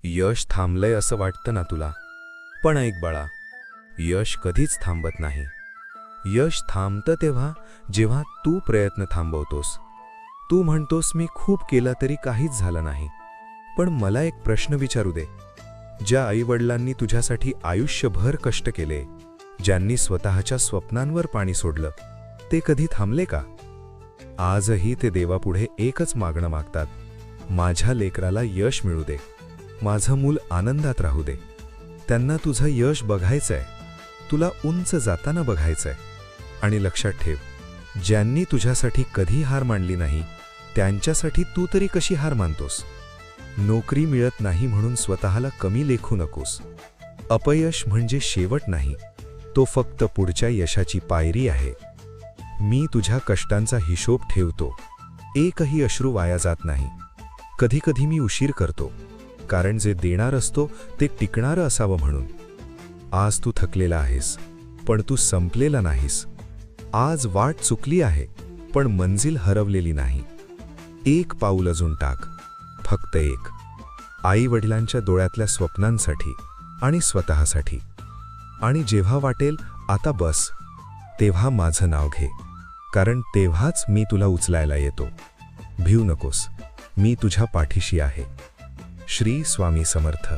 यश थांबलंय असं वाटतं ना तुला? पण ऐक बाळा, यश कधीच थांबत नाही. यश थांबतं तेव्हा जेव्हा तू प्रयत्न थांबवतोस. तू म्हणतोस मी खूप केलं तरी काहीच झालं नाही. पण मला एक प्रश्न विचारू दे. ज्या आईवडिलांनी तुझ्यासाठी आयुष्यभर कष्ट केले, ज्यांनी स्वतःच्या स्वप्नांवर पाणी सोडलं, ते कधी थांबले का? आजही ते देवापुढे एकच मागणं मागतात, माझ्या लेकराला यश मिळू दे, माझं मूल आनंदात राहू दे. त्यांना तुझं यश बघायचंय, तुला उंच जाताना बघायचंय. आणि लक्षात ठेव, ज्यांनी तुझ्यासाठी कधी हार मानली नाही, त्यांच्यासाठी तू तरी कशी हार मानतोस? नोकरी मिळत नाही म्हणून स्वतःला कमी लेखू नकोस. अपयश म्हणजे शेवट नाही, तो फक्त पुढच्या यशाची पायरी आहे. मी तुझ्या कष्टांचा हिशोब ठेवतो, एकही अश्रू वाया जात नाही. कधी कधी मी उशीर करतो, कारण जे देणार असतो ते टिकणारं असावं म्हणून. आज तू थकलेला आहेस, पण तू संपलेला नाहीस. आज वाट चुकली आहे, पण मंजिल हरवलेली नाही. एक पाऊल अजून टाक, फक्त एक. आई वडिलांच्या डोळ्यातल्या स्वप्नांसाठी आणि स्वतःसाठी. आणि जेव्हा वाटेल आता बस, तेव्हा माझं नाव घे, कारण तेव्हाच मी तुला उचलायला येतो. भिऊ नकोस, मी तुझ्या पाठीशी आहे. श्री स्वामी समर्थ.